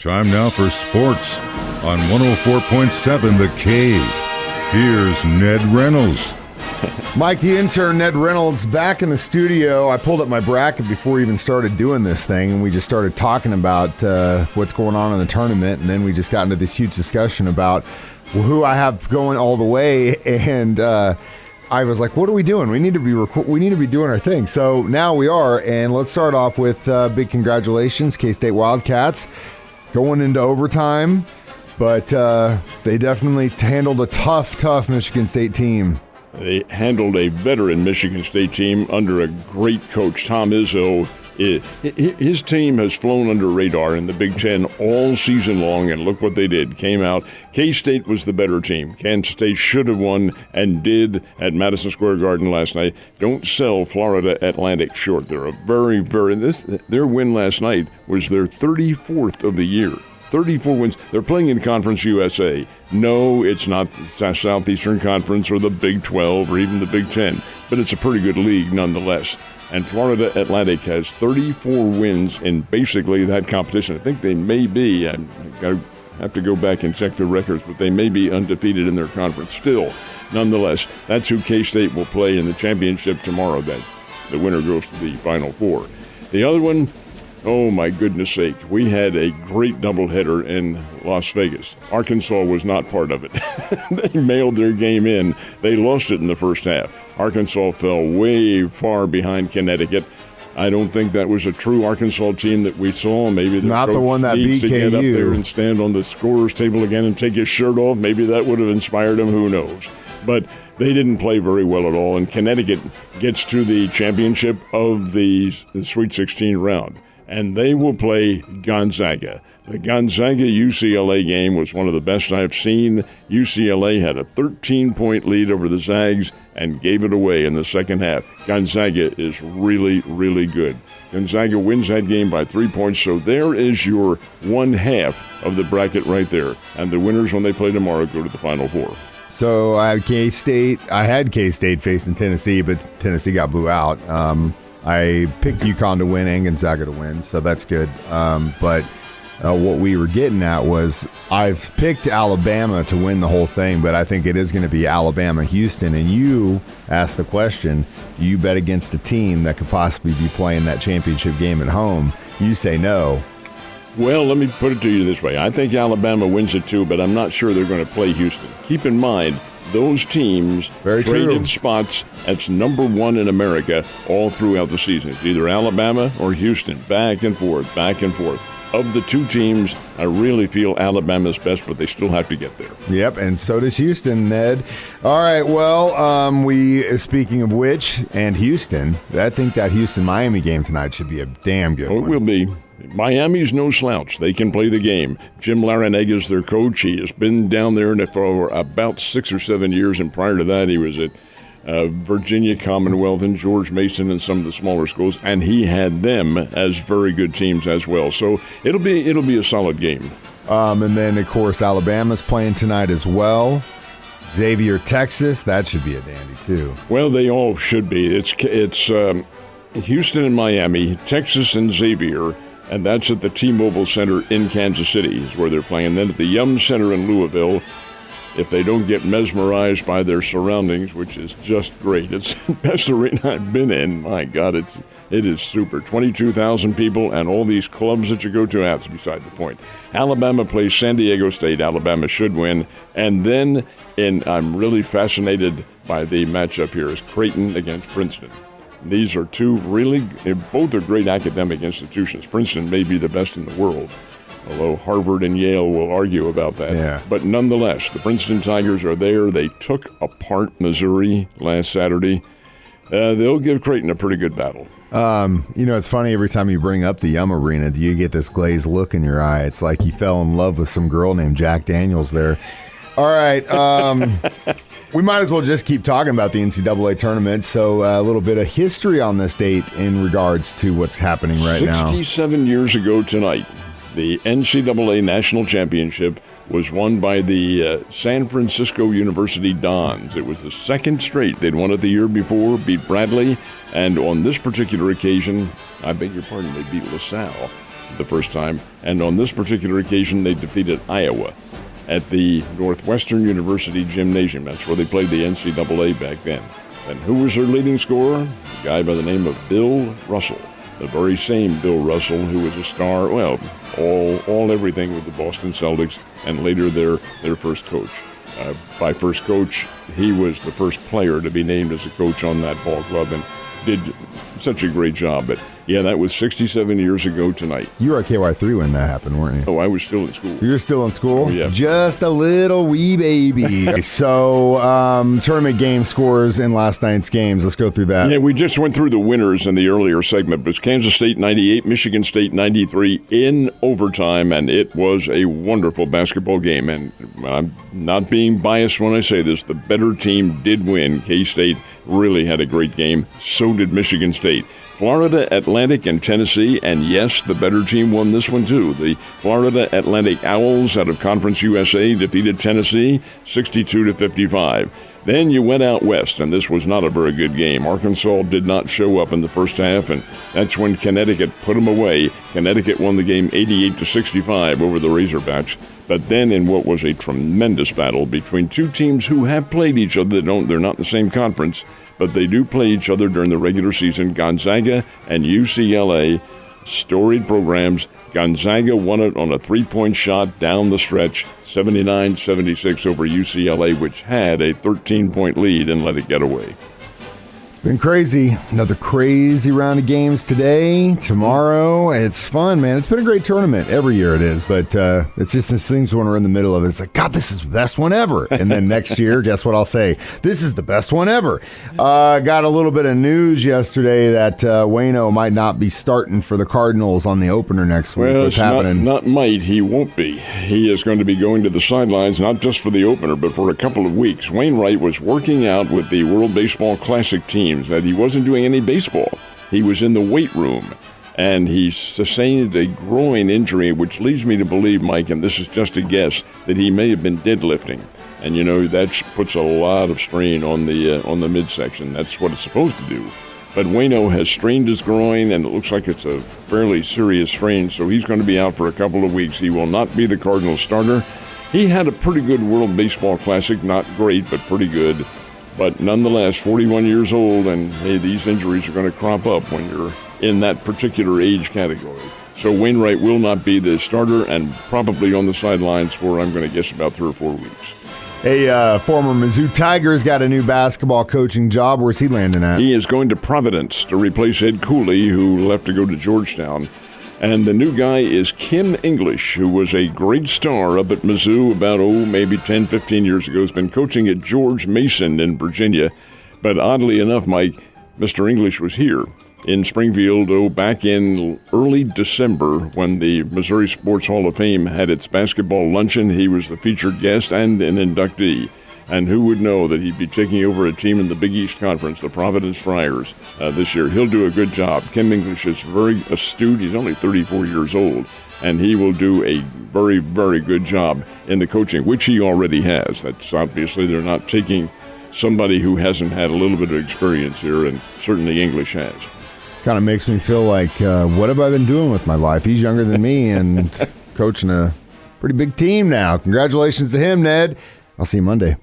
Time now for sports on 104.7 The Cave. Here's Ned Reynolds. Mike, the intern, Ned Reynolds, back in the studio. I pulled up my bracket before we even started doing this thing, and we just started talking about what's going on in the tournament, and then we just got into this huge discussion about who I have going all the way, and I was like, what are we doing? We need to be doing our thing. So now we are, and let's start off with big congratulations, K-State Wildcats, going into overtime, but they definitely handled a tough Michigan State team. They handled a veteran Michigan State team under a great coach, Tom Izzo. His team has flown under radar in the Big Ten all season long, and look what they did. Came out. K-State was the better team. Kansas State should have won and did at Madison Square Garden last night. Don't sell Florida Atlantic short. They're a their win last night was their 34th of the year. 34 wins. They're playing in Conference USA. No, it's not the Southeastern Conference or the Big 12 or even the Big 10, but it's a pretty good league nonetheless. And Florida Atlantic has 34 wins in basically that competition. I think they may be, I have to go back and check the records, but they may be undefeated in their conference still. Nonetheless, that's who K-State will play in the championship tomorrow. That the winner goes to the Final Four. The other one, oh, my goodness sake. We had a great doubleheader in Las Vegas. Arkansas was not part of it. They mailed their game in. They lost it in the first half. Arkansas fell way far behind Connecticut. I don't think that was a true Arkansas team that we saw. Maybe the not coach the one that needs beat to get up KU. there and stand on the scorer's table again and take his shirt off. Maybe that would have inspired him. Who knows? But they didn't play very well at all, and Connecticut gets to the championship of the Sweet 16 round. And they will play Gonzaga. The Gonzaga-UCLA game was one of the best I've seen. UCLA had a 13-point lead over the Zags and gave it away in the second half. Gonzaga is really, really good. Gonzaga wins that game by 3 points, so there is your one half of the bracket right there. And the winners, when they play tomorrow, go to the Final Four. So I had K-State facing Tennessee, but Tennessee got blew out. I picked UConn to win and Gonzaga to win, so that's good. But what we were getting at was I've picked Alabama to win the whole thing, but I think it is going to be Alabama-Houston. And you asked the question, do you bet against a team that could possibly be playing that championship game at home? You say no. Well, let me put it to you this way. I think Alabama wins it too, but I'm not sure they're going to play Houston. Keep in mind, those teams traded spots as number one in America all throughout the season. It's either Alabama or Houston, back and forth, back and forth. Of the two teams, I really feel Alabama's best, but they still have to get there. Yep, and so does Houston, Ned. All right, well, speaking of which, and Houston, I think that Houston-Miami game tonight should be a damn good one. It will be. Miami's no slouch. They can play the game. Jim Larinaga is their coach. He has been down there for about 6 or 7 years, and prior to that he was at Virginia Commonwealth and George Mason and some of the smaller schools, and he had them as very good teams as well. So it'll be a solid game. And then, of course, Alabama's playing tonight as well. Xavier, Texas, that should be a dandy too. Well, they all should be. It's Houston and Miami, Texas and Xavier, and that's at the T-Mobile Center in Kansas City is where they're playing. Then at the Yum Center in Louisville, if they don't get mesmerized by their surroundings, which is just great. It's the best arena I've been in. My God, it is super. 22,000 people and all these clubs that you go to. That's beside the point. Alabama plays San Diego State. Alabama should win. And then, I'm really fascinated by the matchup here, is Creighton against Princeton. These are both are great academic institutions. Princeton may be the best in the world, although Harvard and Yale will argue about that. Yeah. But nonetheless, the Princeton Tigers are there. They took apart Missouri last Saturday. They'll give Creighton a pretty good battle. It's funny, every time you bring up the Yum Arena, you get this glazed look in your eye. It's like you fell in love with some girl named Jack Daniels there. All right. We might as well just keep talking about the NCAA tournament. So a little bit of history on this date in regards to what's happening right now. 67 years ago tonight, the NCAA National Championship was won by the San Francisco University Dons. It was the second straight. They'd won it the year before, beat Bradley, and on this particular occasion, I beg your pardon, they beat LaSalle. the first time, and on this particular occasion, they defeated Iowa at the Northwestern University Gymnasium. That's where they played the NCAA back then. And who was their leading scorer? A guy by the name of Bill Russell, the very same Bill Russell who was a star, well, all everything with the Boston Celtics, and later their first coach. By first coach, he was the first player to be named as a coach on that ball club and did such a great job. But yeah, that was 67 years ago tonight. You were at KY3 when that happened, weren't you? Oh, I was still in school. You're still in school? Oh, yeah. Just a little wee baby. So, tournament game scores in last night's games. Let's go through that. Yeah, we just went through the winners in the earlier segment. It was Kansas State 98, Michigan State 93 in overtime, and it was a wonderful basketball game. And I'm not being biased when I say this. The better team did win. K-State really had a great game. So did Michigan State. Florida Atlantic and Tennessee, and yes, the better team won this one too. The Florida Atlantic Owls out of Conference USA defeated Tennessee 62-55. Then you went out west, and this was not a very good game. Arkansas did not show up in the first half, and that's when Connecticut put them away. Connecticut won the game 88-65 over the Razorbacks. But then in what was a tremendous battle between two teams who have played each other, they're not in the same conference, but they do play each other during the regular season, Gonzaga and UCLA, storied programs. Gonzaga won it on a three-point shot down the stretch, 79-76 over UCLA, which had a 13-point lead and let it get away. Been crazy. Another crazy round of games today, tomorrow. It's fun, man. It's been a great tournament. Every year it is, but it seems when we're in the middle of it, it's like, God, this is the best one ever. And then next year, guess what I'll say? This is the best one ever. Got a little bit of news yesterday that Waino might not be starting for the Cardinals on the opener next week. Well, What's happening? Not might. He won't be. He is going to be going to the sidelines, not just for the opener, but for a couple of weeks. Wainwright was working out with the World Baseball Classic teams, that he wasn't doing any baseball. He was in the weight room, and he sustained a groin injury, which leads me to believe, Mike, and this is just a guess, that he may have been deadlifting. And, you know, that puts a lot of strain on the midsection. That's what it's supposed to do. But Waino has strained his groin, and it looks like it's a fairly serious strain, so he's going to be out for a couple of weeks. He will not be the Cardinals starter. He had a pretty good World Baseball Classic, not great, but pretty good. But nonetheless, 41 years old, and hey, these injuries are going to crop up when you're in that particular age category. So Wainwright will not be the starter and probably on the sidelines for, I'm going to guess, about 3 or 4 weeks. A former Mizzou Tigers got a new basketball coaching job. Where's he landing at? He is going to Providence to replace Ed Cooley, who left to go to Georgetown. And the new guy is Kim English, who was a great star up at Mizzou about, maybe 10, 15 years ago. He's been coaching at George Mason in Virginia. But oddly enough, Mike, Mr. English was here in Springfield, back in early December when the Missouri Sports Hall of Fame had its basketball luncheon. He was the featured guest and an inductee. And who would know that he'd be taking over a team in the Big East Conference, the Providence Friars, this year. He'll do a good job. Kim English is very astute. He's only 34 years old, and he will do a very, very good job in the coaching, which he already has. That's obviously they're not taking somebody who hasn't had a little bit of experience here, and certainly English has. Kind of makes me feel like, what have I been doing with my life? He's younger than me and coaching a pretty big team now. Congratulations to him, Ned. I'll see you Monday.